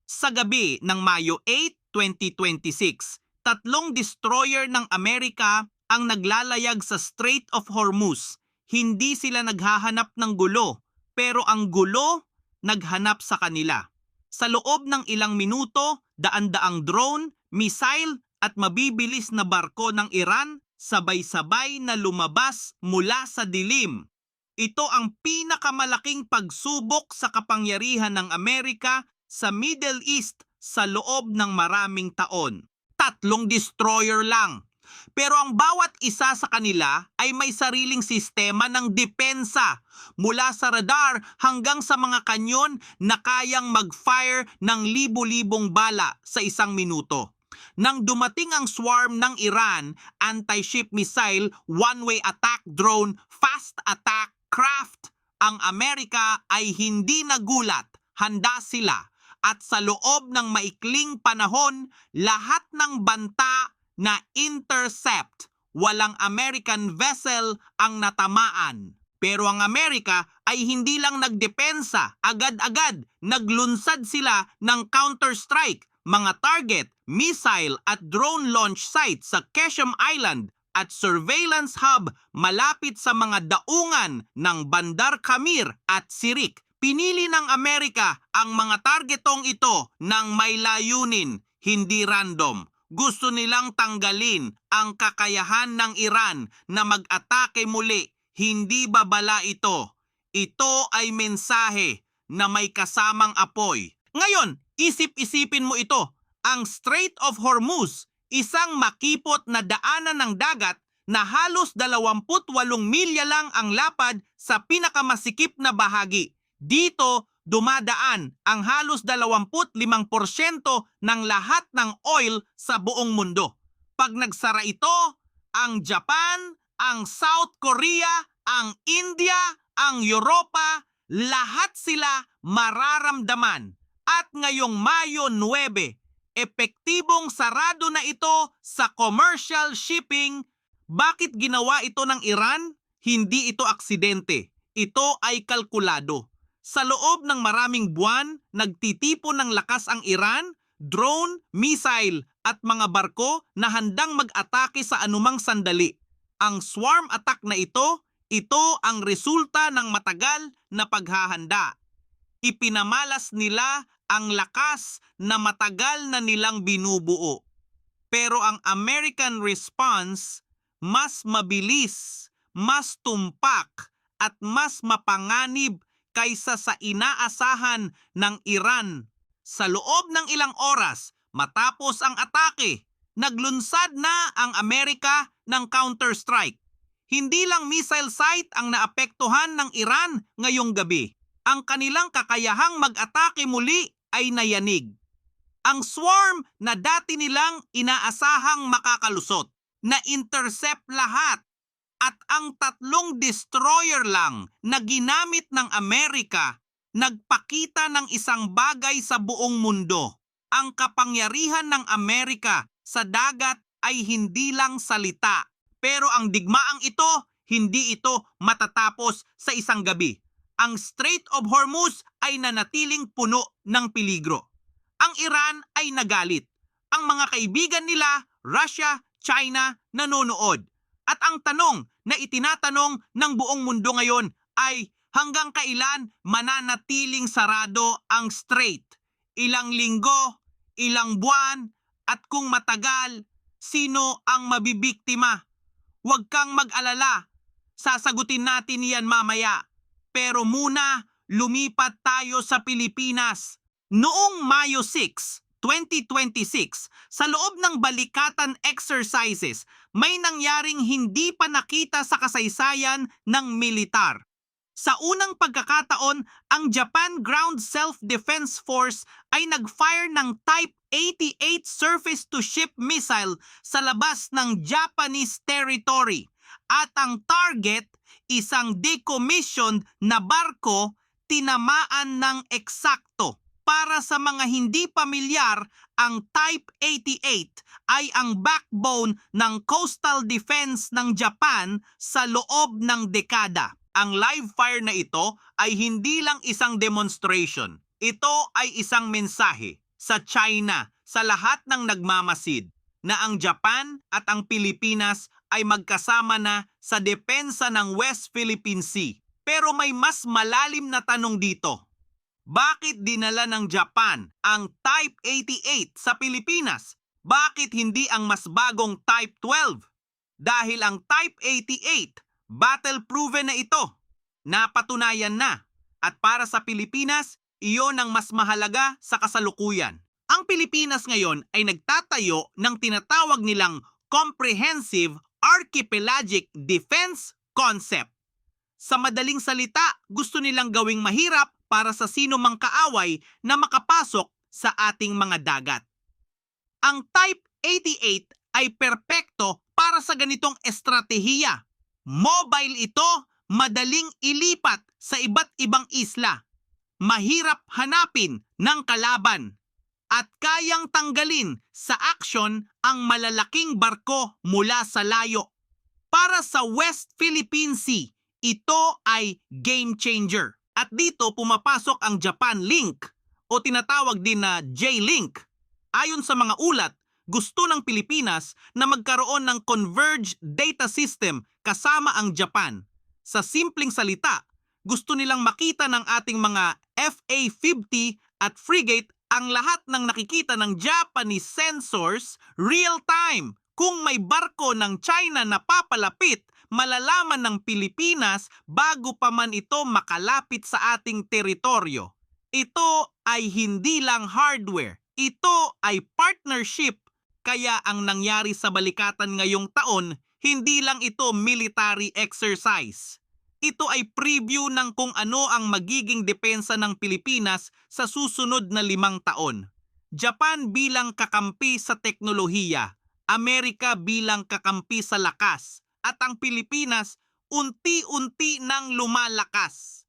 Sa gabi ng Mayo 8, 2026, tatlong destroyer ng Amerika ang naglalayag sa Strait of Hormuz. Hindi sila naghahanap ng gulo, pero ang gulo naghanap sa kanila. Sa loob ng ilang minuto, daan-daang drone, missile at mabibilis na barko ng Iran sabay-sabay na lumabas mula sa dilim. Ito ang pinakamalaking pagsubok sa kapangyarihan ng Amerika sa Middle East sa loob ng maraming taon. Tatlong destroyer lang. Pero ang bawat isa sa kanila ay may sariling sistema ng depensa, mula sa radar hanggang sa mga kanyon na kayang mag-fire ng libo-libong bala sa isang minuto. Nang dumating ang swarm ng Iran, anti-ship missile, one-way attack drone, fast attack craft, ang Amerika ay hindi nagulat, handa sila. At sa loob ng maikling panahon, lahat ng banta na intercept, walang American vessel ang natamaan. Pero ang Amerika ay hindi lang nagdepensa, agad-agad naglunsad sila ng counter-strike, mga target, missile at drone launch site sa Qeshm Island at surveillance hub malapit sa mga daungan ng Bandar Kamir at Sirik. Pinili ng Amerika ang mga targetong ito ng may layunin, hindi random. Gusto nilang tanggalin ang kakayahan ng Iran na mag-atake muli. Hindi babala ito. Ito ay mensahe na may kasamang apoy. Ngayon, isip-isipin mo ito. Ang Strait of Hormuz, isang makipot na daanan ng dagat na halos 28 milya lang ang lapad sa pinakamasikip na bahagi. Dito, dumadaan ang halos 25% ng lahat ng oil sa buong mundo. Pag nagsara ito, ang Japan, ang South Korea, ang India, ang Europa, lahat sila mararamdaman. At ngayong Mayo 9, epektibong sarado na ito sa commercial shipping. Bakit ginawa ito ng Iran? Hindi ito aksidente. Ito ay kalkulado. Sa loob ng maraming buwan, nagtitipon ng lakas ang Iran, drone, missile at mga barko na handang mag-atake sa anumang sandali. Ang swarm attack na ito ang resulta ng matagal na paghahanda. Ipinamalas nila ang lakas na matagal na nilang binubuo. Pero ang American response, mas mabilis, mas tumpak at mas mapanganib kaysa sa inaasahan ng Iran. Sa loob ng ilang oras, matapos ang atake, naglunsad na ang Amerika ng counter-strike. Hindi lang missile site ang naapektuhan ng Iran ngayong gabi. Ang kanilang kakayahang mag-atake muli ay nayanig. Ang swarm na dati nilang inaasahang makakalusot, na-intercept lahat. At ang tatlong destroyer lang na ginamit ng Amerika, nagpakita ng isang bagay sa buong mundo. Ang kapangyarihan ng Amerika sa dagat ay hindi lang salita. Pero ang digmaang ito, hindi ito matatapos sa isang gabi. Ang Strait of Hormuz ay nanatiling puno ng peligro. Ang Iran ay nagalit. Ang mga kaibigan nila, Russia, China, nanonood. At ang tanong na itinatanong ng buong mundo ngayon ay hanggang kailan mananatiling sarado ang strait? Ilang linggo, ilang buwan, at kung matagal, sino ang mabibiktima? Huwag kang mag-alala, sasagutin natin yan mamaya. Pero muna, lumipat tayo sa Pilipinas. Noong Mayo 6, 2026, sa loob ng balikatan exercises, may nangyaring hindi pa nakita sa kasaysayan ng militar. Sa unang pagkakataon, ang Japan Ground Self-Defense Force ay nag-fire ng Type 88 surface-to-ship missile sa labas ng Japanese territory. At ang target, isang decommissioned na barko, tinamaan ng eksakto. Para sa mga hindi pamilyar, ang Type 88 ay ang backbone ng coastal defense ng Japan sa loob ng dekada. Ang live fire na ito ay hindi lang isang demonstration. Ito ay isang mensahe. sa China, sa lahat ng nagmamasid, na ang Japan at ang Pilipinas ay magkasama na sa depensa ng West Philippine Sea. Pero may mas malalim na tanong dito. Bakit dinala ng Japan ang Type 88 sa Pilipinas? Bakit hindi ang mas bagong Type 12? Dahil ang Type 88, battle-proven na ito. Napatunayan na. At para sa Pilipinas, iyon ang mas mahalaga sa kasalukuyan. Ang Pilipinas ngayon ay nagtatayo ng tinatawag nilang Comprehensive Archipelagic Defense Concept. Sa madaling salita, gusto nilang gawing mahirap para sa sino mang kaaway na makapasok sa ating mga dagat. Ang Type 88 ay perpekto para sa ganitong estratehiya. Mobile ito, madaling ilipat sa iba't ibang isla. Mahirap hanapin ng kalaban. At kayang tanggalin sa aksyon ang malalaking barko mula sa layo. Para sa West Philippine Sea, ito ay game changer. At dito pumapasok ang Japan Link o tinatawag din na J-Link. Ayon sa mga ulat, gusto ng Pilipinas na magkaroon ng converged data system kasama ang Japan. Sa simpleng salita, gusto nilang makita ng ating mga FA-50 at frigate ang lahat ng nakikita ng Japanese sensors real-time. Kung may barko ng China na papalapit, malalaman ng Pilipinas bago pa man ito makalapit sa ating teritoryo. Ito ay hindi lang hardware. Ito ay partnership. Kaya ang nangyari sa balikatan ngayong taon, hindi lang ito military exercise. Ito ay preview ng kung ano ang magiging depensa ng Pilipinas sa susunod na 5 taon. Japan bilang kakampi sa teknolohiya, Amerika bilang kakampi sa lakas, at ang Pilipinas unti-unti nang lumalakas.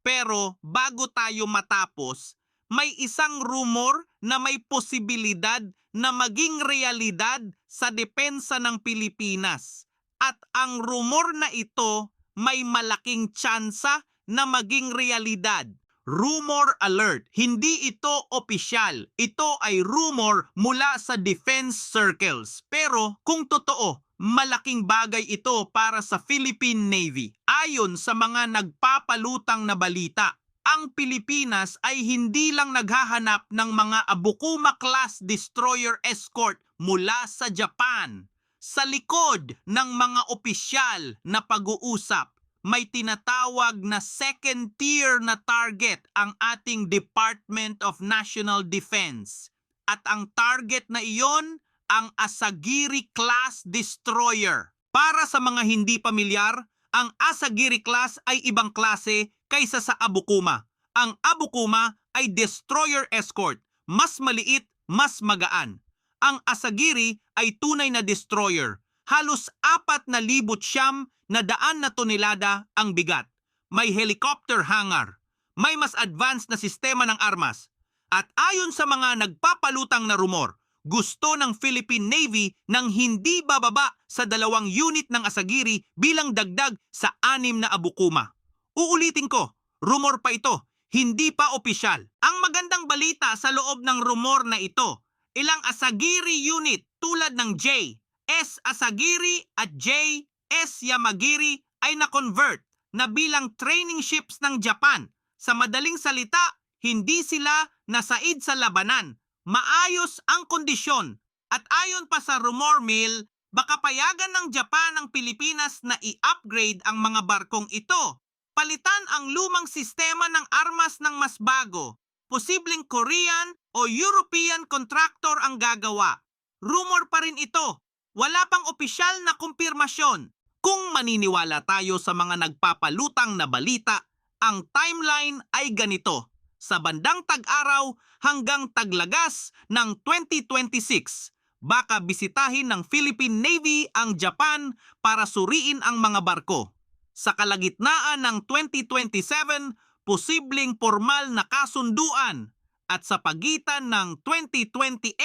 Pero bago tayo matapos, may isang rumor na may posibilidad na maging realidad sa depensa ng Pilipinas. At ang rumor na ito may malaking tsansa na maging realidad. Rumor alert. Hindi ito opisyal. Ito ay rumor mula sa defense circles. Pero kung totoo, malaking bagay ito para sa Philippine Navy. Ayon sa mga nagpapalutang na balita, ang Pilipinas ay hindi lang naghahanap ng mga Abukuma-class destroyer escort mula sa Japan. Sa likod ng mga opisyal na pag-uusap, may tinatawag na second tier na target ang ating Department of National Defense. At ang target na iyon, ang Asagiri-class destroyer. Para sa mga hindi pamilyar, ang Asagiri-class ay ibang klase kaysa sa Abukuma. Ang Abukuma ay destroyer escort, mas maliit, mas magaan. Ang Asagiri ay tunay na destroyer. Halos 4,000 siyam na daan na tonelada ang bigat. May helicopter hangar. May mas advanced na sistema ng armas. At ayon sa mga nagpapalutang na rumor, gusto ng Philippine Navy nang hindi bababa sa 2 unit ng Asagiri bilang dagdag sa 6 na Abukuma. Uulitin ko, rumor pa ito, hindi pa opisyal. Ang magandang balita sa loob ng rumor na ito, ilang Asagiri unit tulad ng J, S Asagiri at J, S Yamagiri ay na-convert na bilang training ships ng Japan. Sa madaling salita, hindi sila nasaid sa labanan. Maayos ang kondisyon. At ayon pa sa rumor mill, baka payagan ng Japan ang Pilipinas na i-upgrade ang mga barkong ito. Palitan ang lumang sistema ng armas ng mas bago. Posibleng Korean o European contractor ang gagawa. Rumor pa rin ito. Wala pang opisyal na kumpirmasyon. Kung maniniwala tayo sa mga nagpapalutang na balita, ang timeline ay ganito. Sa bandang tag-araw hanggang taglagas ng 2026, baka bisitahin ng Philippine Navy ang Japan para suriin ang mga barko. Sa kalagitnaan ng 2027, posibleng formal na kasunduan. At sa pagitan ng 2028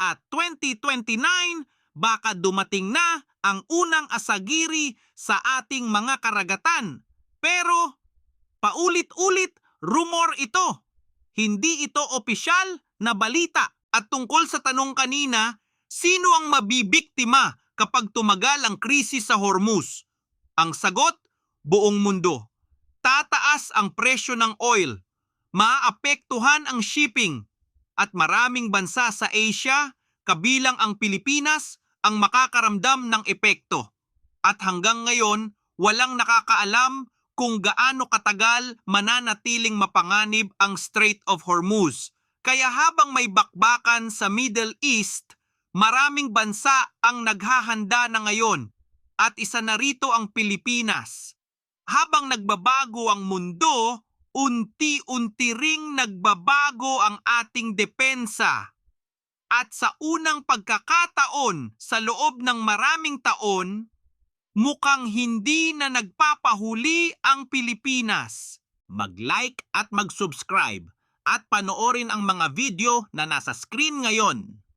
at 2029, baka dumating na ang unang Asagiri sa ating mga karagatan. Pero paulit-ulit, rumor ito. Hindi ito opisyal, na balita. At tungkol sa tanong kanina, sino ang mabibiktima kapag tumagal ang krisis sa Hormuz? Ang sagot, buong mundo. Tataas ang presyo ng oil, maapektuhan ang shipping, at maraming bansa sa Asia, kabilang ang Pilipinas, ang makakaramdam ng epekto. At hanggang ngayon, walang nakakaalam kung gaano katagal mananatiling mapanganib ang Strait of Hormuz. Kaya habang may bakbakan sa Middle East, maraming bansa ang naghahanda na ngayon at isa na rito ang Pilipinas. Habang nagbabago ang mundo, unti-unti ring nagbabago ang ating depensa. At sa unang pagkakataon sa loob ng maraming taon, mukhang hindi na nagpapahuli ang Pilipinas. Mag-like at mag-subscribe at panoorin ang mga video na nasa screen ngayon.